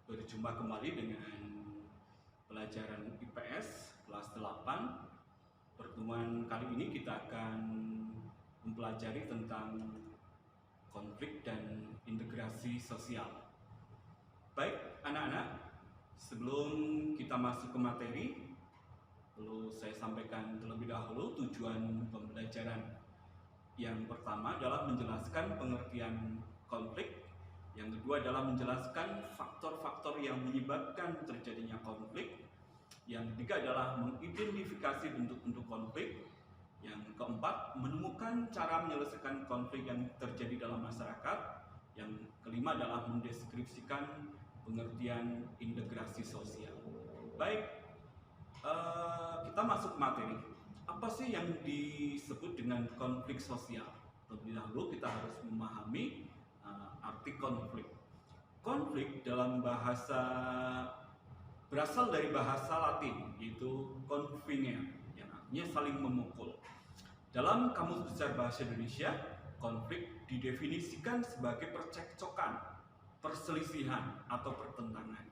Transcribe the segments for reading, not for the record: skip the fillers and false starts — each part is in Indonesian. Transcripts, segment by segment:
Berjumpa kembali dengan pelajaran IPS kelas 8. Pertemuan kali ini kita akan mempelajari tentang konflik dan integrasi sosial. Baik anak-anak, sebelum kita masuk ke materi, perlu saya sampaikan terlebih dahulu tujuan pembelajaran. Yang pertama adalah menjelaskan pengertian konflik. Yang kedua adalah menjelaskan faktor-faktor yang menyebabkan terjadinya konflik. Yang ketiga adalah mengidentifikasi bentuk-bentuk konflik. Yang keempat, menemukan cara menyelesaikan konflik yang terjadi dalam masyarakat. Yang kelima adalah mendeskripsikan pengertian integrasi sosial. Baik, kita masuk ke materi. Apa sih yang disebut dengan konflik sosial? Terlebih dahulu kita harus memahami arti konflik. Konflik dalam bahasa berasal dari bahasa Latin, yaitu confinger, yang artinya saling memukul. Dalam Kamus Besar Bahasa Indonesia, konflik didefinisikan sebagai percekcokan, perselisihan, atau pertentangan.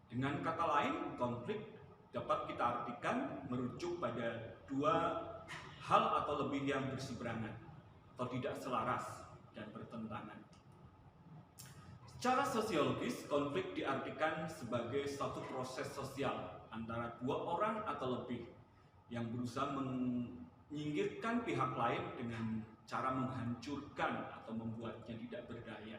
Dengan kata lain, konflik dapat kita artikan merujuk pada dua hal atau lebih yang berseberangan atau tidak selaras dan bertentangan. Secara sosiologis, konflik diartikan sebagai suatu proses sosial antara dua orang atau lebih yang berusaha menyingkirkan pihak lain dengan cara menghancurkan atau membuatnya tidak berdaya.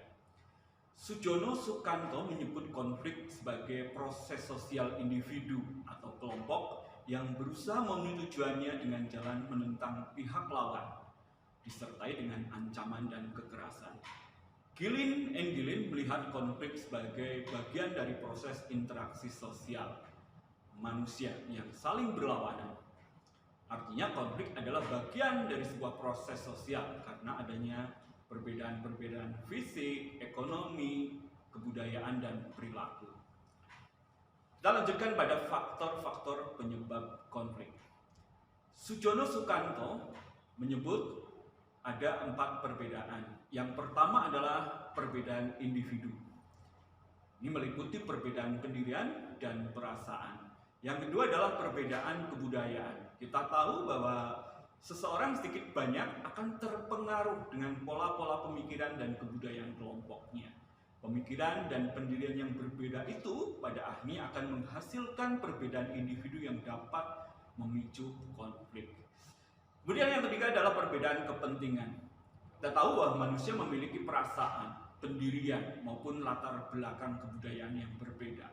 Sujono Sukanto menyebut konflik sebagai proses sosial individu atau kelompok yang berusaha memenuhi tujuannya dengan jalan menentang pihak lawan, disertai dengan ancaman dan kekerasan. Gilin and Gilin melihat konflik sebagai bagian dari proses interaksi sosial manusia yang saling berlawanan. Artinya konflik adalah bagian dari sebuah proses sosial karena adanya perbedaan-perbedaan fisik, ekonomi, kebudayaan, dan perilaku. Kita lanjutkan pada faktor-faktor penyebab konflik. Sujono Sukanto menyebut ada 4 perbedaan. Yang pertama adalah perbedaan individu. Ini meliputi perbedaan pendirian dan perasaan. Yang kedua adalah perbedaan kebudayaan. Kita tahu bahwa seseorang sedikit banyak akan terpengaruh dengan pola-pola pemikiran dan kebudayaan kelompoknya. Pemikiran dan pendirian yang berbeda itu pada akhirnya akan menghasilkan perbedaan individu yang dapat memicu konflik. Kemudian yang ketiga adalah perbedaan kepentingan. Kita tahu bahwa manusia memiliki perasaan, pendirian, maupun latar belakang kebudayaan yang berbeda.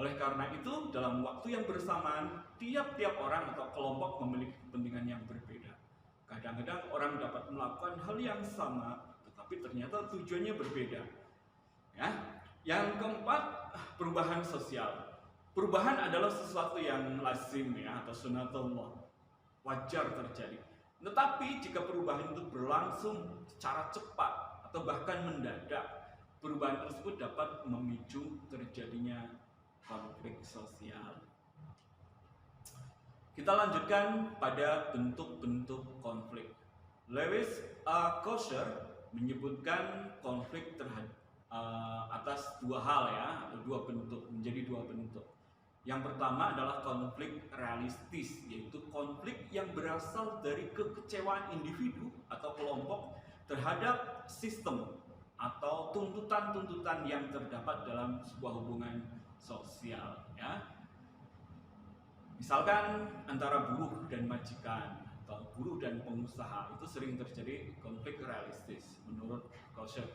Oleh karena itu, dalam waktu yang bersamaan, tiap-tiap orang atau kelompok memiliki kepentingan yang berbeda. Kadang-kadang orang dapat melakukan hal yang sama, tetapi ternyata tujuannya berbeda. Ya. Yang keempat, perubahan sosial. Perubahan adalah sesuatu yang lazim ya, atau sunatullah, wajar terjadi. Tetapi jika perubahan itu berlangsung secara cepat atau bahkan mendadak, perubahan tersebut dapat memicu terjadinya konflik sosial. Kita lanjutkan pada bentuk-bentuk konflik. Lewis Kosher menyebutkan konflik atas 2 hal ya, atau 2 bentuk, menjadi 2 bentuk. Yang pertama adalah konflik realistis, yaitu konflik yang berasal dari kekecewaan individu atau kelompok terhadap sistem atau tuntutan-tuntutan yang terdapat dalam sebuah hubungan sosial ya. Misalkan antara buruh dan majikan atau buruh dan pengusaha, itu sering terjadi konflik realistis menurut Kosher.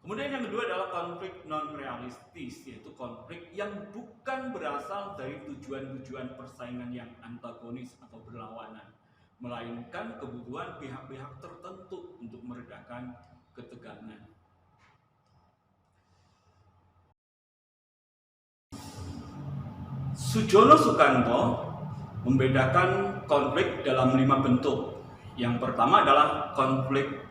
Kemudian yang kedua adalah konflik non-realistis, yaitu konflik yang bukan berasal dari tujuan-tujuan persaingan yang antagonis atau berlawanan, melainkan kebutuhan pihak-pihak tertentu untuk meredakan ketegangan. Sujono Sukanto membedakan konflik dalam 5 bentuk. Yang pertama adalah konflik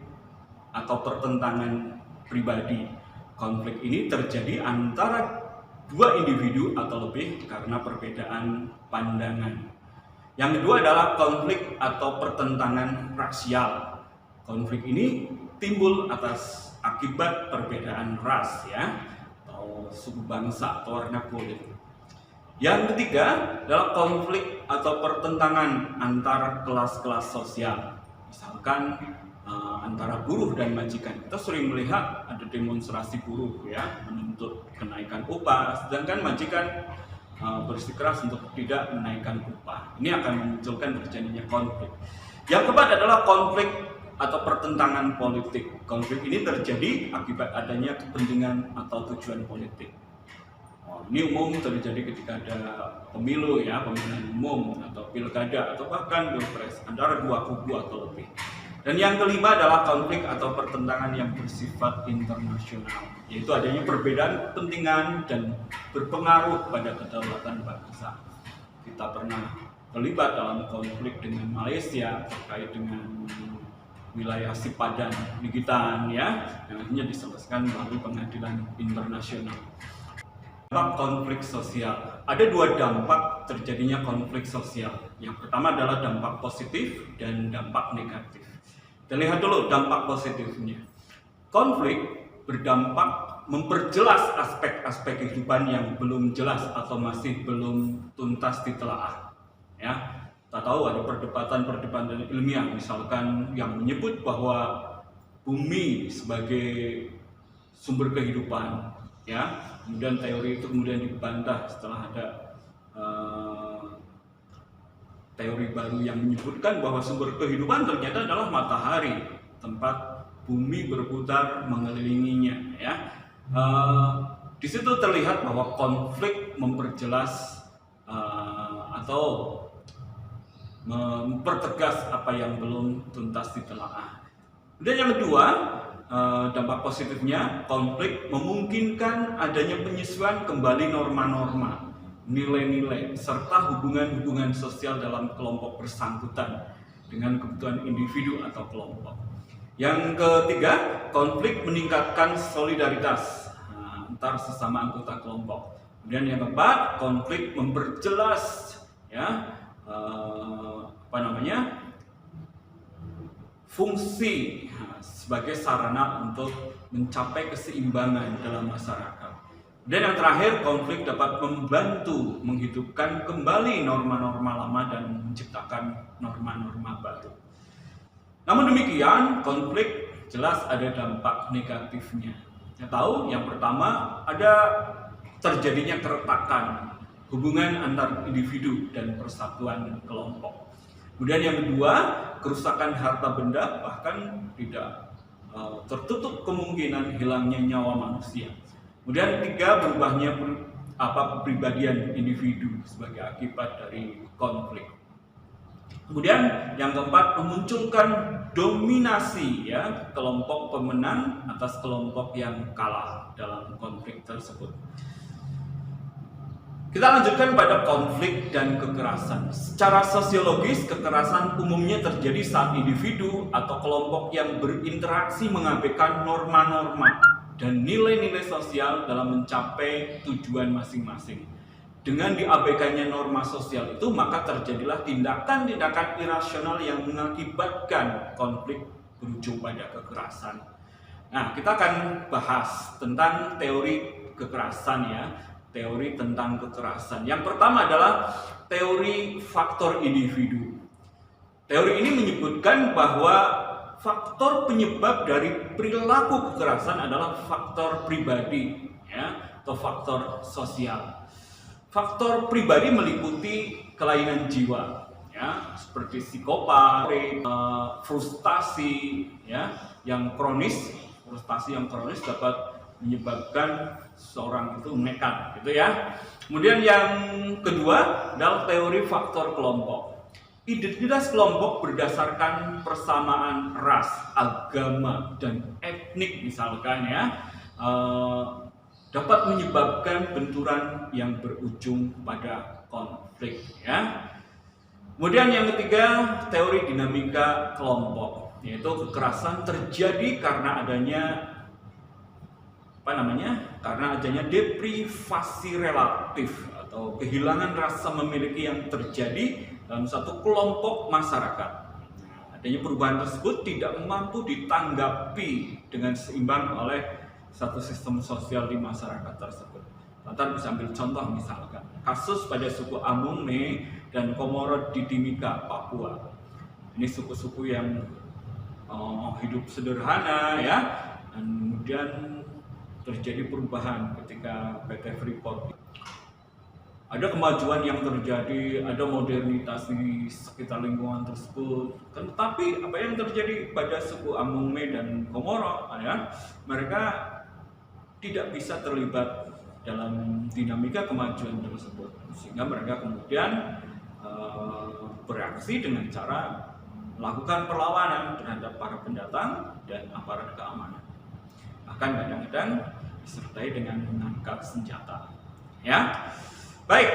atau pertentangan pribadi. Konflik ini terjadi antara 2 individu atau lebih karena perbedaan pandangan. Yang kedua adalah konflik atau pertentangan rasial. Konflik ini timbul atas akibat perbedaan ras ya, atau suku bangsa atau warna kulit. Yang ketiga adalah konflik atau pertentangan antar kelas-kelas sosial, misalkan antara buruh dan majikan. Kita sering melihat ada demonstrasi buruh ya, menuntut kenaikan upah, sedangkan majikan bersikeras untuk tidak menaikkan upah. Ini akan memunculkan terjadinya konflik. Yang keempat adalah konflik atau pertentangan politik. Konflik ini terjadi akibat adanya kepentingan atau tujuan politik. Ini umum terjadi ketika ada pemilu ya, pemilihan umum atau pilkada atau bahkan pilpres antara dua kubu atau lebih. Dan yang kelima adalah konflik atau pertentangan yang bersifat internasional, yaitu adanya perbedaan kepentingan dan berpengaruh pada kedaulatan bangsa. Kita pernah terlibat dalam konflik dengan Malaysia terkait dengan wilayah Sipadan, Nigitan ya, yang akhirnya diselesaikan melalui pengadilan internasional. Dampak konflik sosial. Ada dua dampak terjadinya konflik sosial. Yang pertama adalah dampak positif dan dampak negatif. Kita lihat dulu dampak positifnya. Konflik berdampak memperjelas aspek-aspek kehidupan yang belum jelas atau masih belum tuntas ditelaah. Ya, kita tahu ada perdebatan ilmiah, misalkan yang menyebut bahwa bumi sebagai sumber kehidupan. Ya, kemudian teori itu kemudian dibantah setelah ada teori baru yang menyebutkan bahwa sumber kehidupan ternyata adalah matahari, tempat bumi berputar mengelilinginya. Ya, di situ terlihat bahwa konflik memperjelas atau mempertegas apa yang belum tuntas ditelaah. Dan yang kedua, dampak positifnya, konflik memungkinkan adanya penyesuaian kembali norma-norma, nilai-nilai, serta hubungan-hubungan sosial dalam kelompok bersangkutan dengan kebutuhan individu atau kelompok. Yang ketiga, konflik meningkatkan solidaritas antar sesama anggota kelompok. Kemudian yang keempat, konflik memperjelas ya fungsi sebagai sarana untuk mencapai keseimbangan dalam masyarakat. Dan yang terakhir, konflik dapat membantu menghidupkan kembali norma-norma lama dan menciptakan norma-norma baru. Namun demikian, konflik jelas ada dampak negatifnya. Kita tahu, yang pertama ada terjadinya keretakan hubungan antar individu dan persatuan kelompok. Kemudian yang kedua, kerusakan harta benda, bahkan tidak tertutup kemungkinan hilangnya nyawa manusia. Kemudian ketiga, berubahnya kepribadian individu sebagai akibat dari konflik. Kemudian yang keempat, memunculkan dominasi ya kelompok pemenang atas kelompok yang kalah dalam konflik tersebut. Kita lanjutkan pada konflik dan kekerasan. Secara sosiologis, kekerasan umumnya terjadi saat individu atau kelompok yang berinteraksi mengabaikan norma-norma dan nilai-nilai sosial dalam mencapai tujuan masing-masing. Dengan diabaikannya norma sosial itu, maka terjadilah tindakan-tindakan irasional yang mengakibatkan konflik berujung pada kekerasan. Nah, kita akan bahas tentang teori kekerasan ya. Teori tentang kekerasan. Yang pertama adalah teori faktor individu. Teori ini menyebutkan bahwa faktor penyebab dari perilaku kekerasan adalah faktor pribadi, ya, atau faktor sosial. Faktor pribadi meliputi kelainan jiwa, ya, seperti psikopat, frustasi, ya, yang kronis. Frustasi yang kronis dapat menyebabkan seorang itu nekat, gitu ya. Kemudian yang kedua adalah teori faktor kelompok. Identitas kelompok berdasarkan persamaan ras, agama, dan etnik misalkan ya, dapat menyebabkan benturan yang berujung pada konflik ya. Kemudian yang ketiga, teori dinamika kelompok, yaitu kekerasan terjadi karena adanya karena adanya deprivasi relatif atau kehilangan rasa memiliki yang terjadi dalam satu kelompok masyarakat. Adanya perubahan tersebut tidak mampu ditanggapi dengan seimbang oleh satu sistem sosial di masyarakat tersebut. Tantar bisa ambil contoh misalkan kasus pada suku Amungme dan Komoro di Timika, Papua. Ini suku-suku yang hidup sederhana ya, dan kemudian terjadi perubahan ketika PT Freeport. Ada kemajuan yang terjadi, ada modernitas di sekitar lingkungan tersebut. Tetapi apa yang terjadi pada suku Amungme dan Komoro ya, mereka tidak bisa terlibat dalam dinamika kemajuan tersebut, sehingga mereka kemudian bereaksi dengan cara melakukan perlawanan terhadap para pendatang dan aparat keamanan. Bahkan kadang-kadang disertai dengan mengangkat senjata. Ya, baik.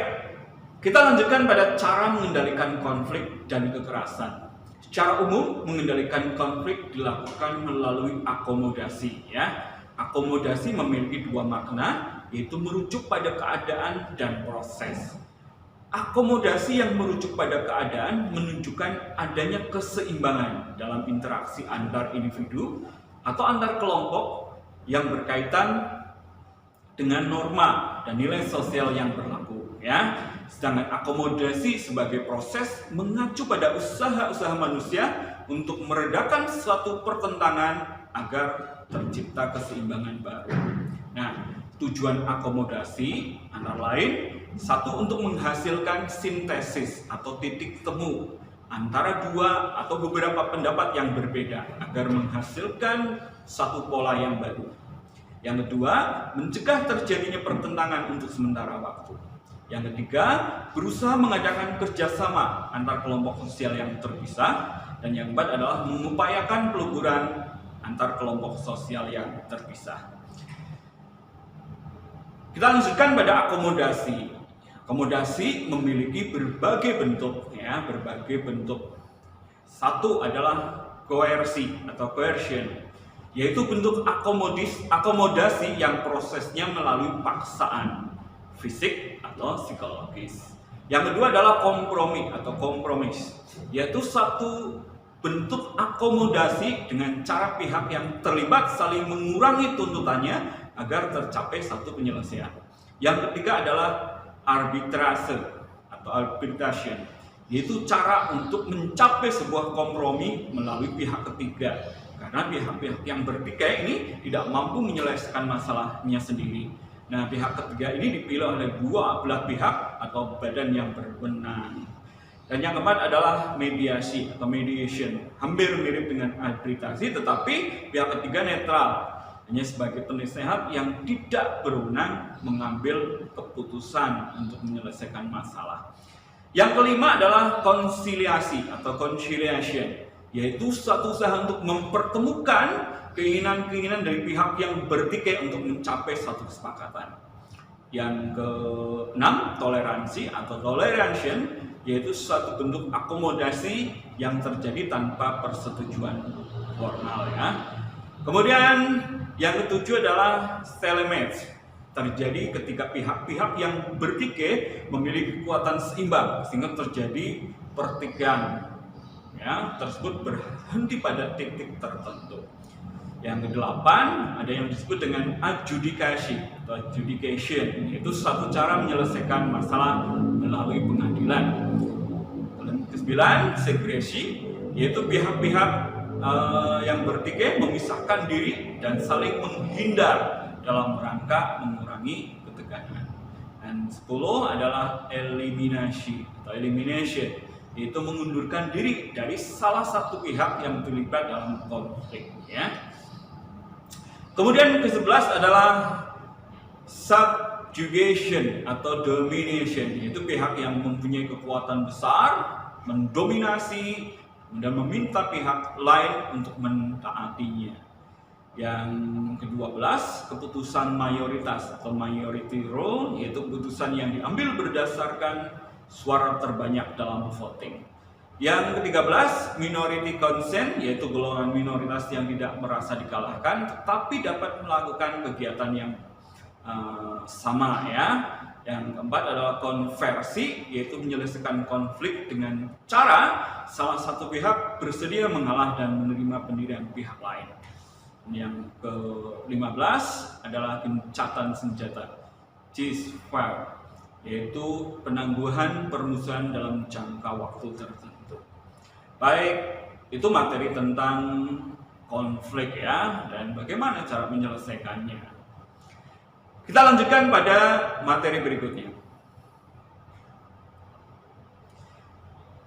Kita lanjutkan pada cara mengendalikan konflik dan kekerasan. Secara umum, mengendalikan konflik dilakukan melalui akomodasi. Ya, akomodasi memiliki dua makna, yaitu merujuk pada keadaan dan proses. Akomodasi yang merujuk pada keadaan menunjukkan adanya keseimbangan dalam interaksi antar individu atau antar kelompok yang berkaitan dengan norma dan nilai sosial yang berlaku, ya. Sedangkan akomodasi sebagai proses mengacu pada usaha-usaha manusia untuk meredakan suatu pertentangan agar tercipta keseimbangan baru. Nah, tujuan akomodasi antara lain, satu, untuk menghasilkan sintesis atau titik temu antara dua atau beberapa pendapat yang berbeda agar menghasilkan satu pola yang baru. Yang kedua, mencegah terjadinya pertentangan untuk sementara waktu. Yang ketiga, berusaha mengadakan kerjasama antar kelompok sosial yang terpisah. Dan yang keempat adalah mengupayakan peleburan antar kelompok sosial yang terpisah. Kita lanjutkan pada akomodasi. Akomodasi memiliki berbagai bentuk, ya, berbagai bentuk. Satu adalah koersi atau coercion, yaitu bentuk akomodasi yang prosesnya melalui paksaan fisik atau psikologis. Yang kedua adalah kompromi atau kompromis, yaitu satu bentuk akomodasi dengan cara pihak yang terlibat saling mengurangi tuntutannya agar tercapai satu penyelesaian. Yang ketiga adalah arbitrase atau arbitration, yaitu cara untuk mencapai sebuah kompromi melalui pihak ketiga, karena pihak-pihak yang bertikai ini tidak mampu menyelesaikan masalahnya sendiri. Nah, pihak ketiga ini dipilih oleh dua belah pihak atau badan yang berwenang. Dan yang keempat adalah mediasi atau mediation, hampir mirip dengan arbitrasi, tetapi pihak ketiga netral, hanya sebagai penasehat yang tidak berwenang mengambil keputusan untuk menyelesaikan masalah. Yang kelima adalah konsiliasi atau conciliation, yaitu suatu usaha untuk mempertemukan keinginan-keinginan dari pihak yang bertikai untuk mencapai satu kesepakatan. Yang keenam, toleransi atau toleration, yaitu suatu bentuk akomodasi yang terjadi tanpa persetujuan formal, ya. Kemudian yang ketujuh adalah stalemate, terjadi ketika pihak-pihak yang bertikai memiliki kekuatan seimbang sehingga terjadi pertikaian, ya, tersebut berhenti pada titik tertentu. Yang kedelapan ada yang disebut dengan adjudikasi atau adjudication, yaitu satu cara menyelesaikan masalah melalui pengadilan. Dan kesembilan, segresi, yaitu pihak-pihak yang bertikai memisahkan diri dan saling menghindar dalam rangka mengurangi ketegangan. Dan 10 adalah eliminasi atau elimination, yaitu mengundurkan diri dari salah satu pihak yang terlibat dalam konflik, ya. Kemudian ke-11 adalah subjugation atau domination, yaitu pihak yang mempunyai kekuatan besar, mendominasi dan meminta pihak lain untuk mentaatinya. Yang ke-12, keputusan mayoritas atau majority rule, yaitu keputusan yang diambil berdasarkan suara terbanyak dalam voting. Yang ke-13, minority consent, yaitu golongan minoritas yang tidak merasa dikalahkan tetapi dapat melakukan kegiatan yang sama, ya. Yang keempat adalah konversi, yaitu menyelesaikan konflik dengan cara salah satu pihak bersedia mengalah dan menerima pendirian pihak lain. Yang ke-15 adalah gencatan senjata, ceasefire, yaitu penangguhan permusuhan dalam jangka waktu tertentu. Baik, itu materi tentang konflik ya, dan bagaimana cara menyelesaikannya. Kita lanjutkan pada materi berikutnya.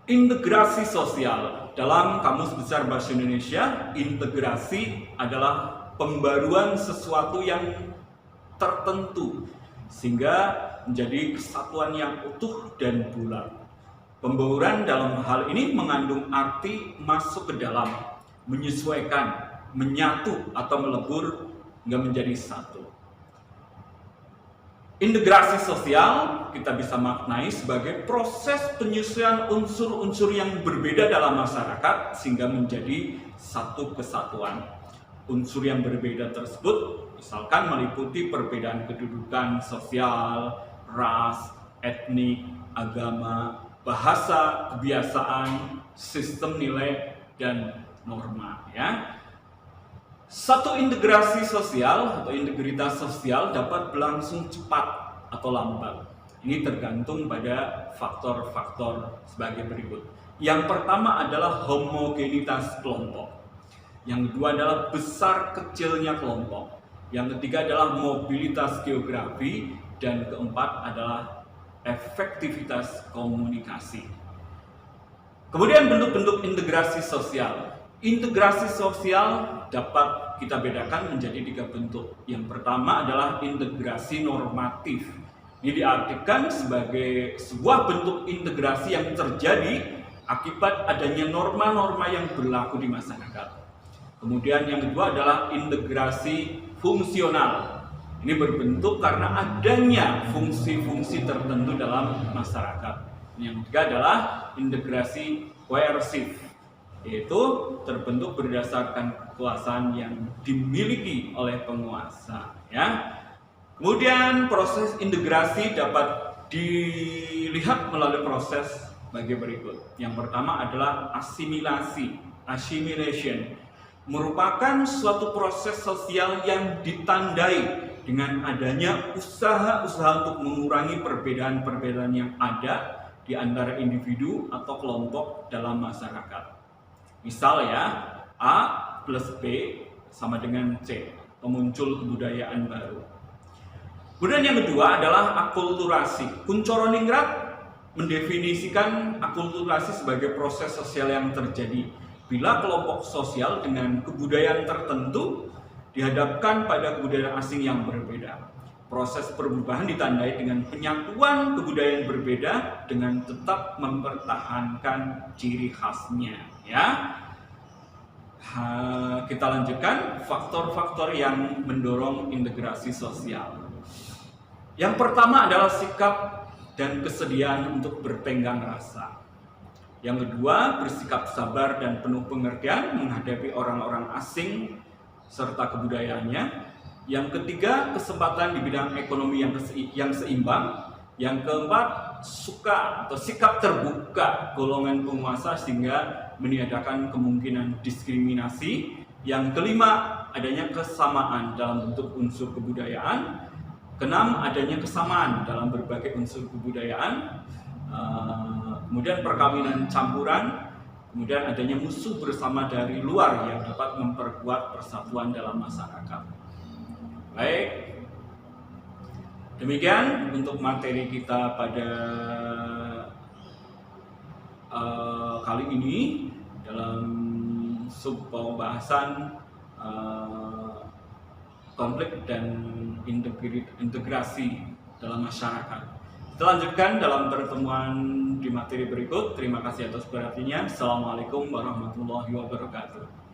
Integrasi sosial. Dalam Kamus Besar Bahasa Indonesia, integrasi adalah pembaruan sesuatu yang tertentu sehingga menjadi kesatuan yang utuh dan bulat. Pembauran dalam hal ini mengandung arti masuk ke dalam, menyesuaikan, menyatu atau melebur hingga menjadi satu. Integrasi sosial kita bisa maknai sebagai proses penyesuaian unsur-unsur yang berbeda dalam masyarakat sehingga menjadi satu kesatuan. Unsur yang berbeda tersebut misalkan meliputi perbedaan kedudukan sosial, ras, etnik, agama, bahasa, kebiasaan, sistem nilai, dan norma ya. Satu integrasi sosial atau integritas sosial dapat berlangsung cepat atau lambat. Ini tergantung pada faktor-faktor sebagai berikut. Yang pertama adalah homogenitas kelompok. Yang kedua adalah besar kecilnya kelompok. Yang ketiga adalah mobilitas geografi. Dan keempat adalah efektivitas komunikasi. Kemudian bentuk-bentuk integrasi sosial. Integrasi sosial dapat kita bedakan menjadi 3 bentuk. Yang pertama adalah integrasi normatif. Ini diartikan sebagai sebuah bentuk integrasi yang terjadi akibat adanya norma-norma yang berlaku di masyarakat. Kemudian yang kedua adalah integrasi fungsional. Ini berbentuk karena adanya fungsi-fungsi tertentu dalam masyarakat. Yang ketiga adalah integrasi koersif, yaitu terbentuk berdasarkan kekuasaan yang dimiliki oleh penguasa ya. Kemudian proses integrasi dapat dilihat melalui proses sebagai berikut. Yang pertama adalah asimilasi, assimilation, merupakan suatu proses sosial yang ditandai dengan adanya usaha-usaha untuk mengurangi perbedaan-perbedaan yang ada di antara individu atau kelompok dalam masyarakat. Misal ya, A plus B sama dengan C, muncul kebudayaan baru. Kemudian yang kedua adalah akulturasi. Kuncoroningrat mendefinisikan akulturasi sebagai proses sosial yang terjadi bila kelompok sosial dengan kebudayaan tertentu dihadapkan pada kebudayaan asing yang berbeda. Proses perubahan ditandai dengan penyatuan kebudayaan berbeda dengan tetap mempertahankan ciri khasnya ya. Kita lanjutkan faktor-faktor yang mendorong integrasi sosial. Yang pertama adalah sikap dan kesediaan untuk bertenggang rasa. Yang kedua, bersikap sabar dan penuh pengertian menghadapi orang-orang asing serta kebudayaannya. Yang ketiga, kesempatan di bidang ekonomi yang seimbang. Yang keempat, suka atau sikap terbuka golongan penguasa sehingga meniadakan kemungkinan diskriminasi. Yang kelima, adanya kesamaan dalam bentuk unsur kebudayaan. Keenam, adanya kesamaan dalam berbagai unsur kebudayaan. Kemudian perkawinan campuran. Kemudian adanya musuh bersama dari luar yang dapat memperkuat persatuan dalam masyarakat. Baik, demikian untuk materi kita pada kali ini dalam sub pembahasan konflik dan integrasi dalam masyarakat. Kita lanjutkan dalam pertemuan di materi berikut. Terima kasih atas perhatiannya. Assalamualaikum warahmatullahi wabarakatuh.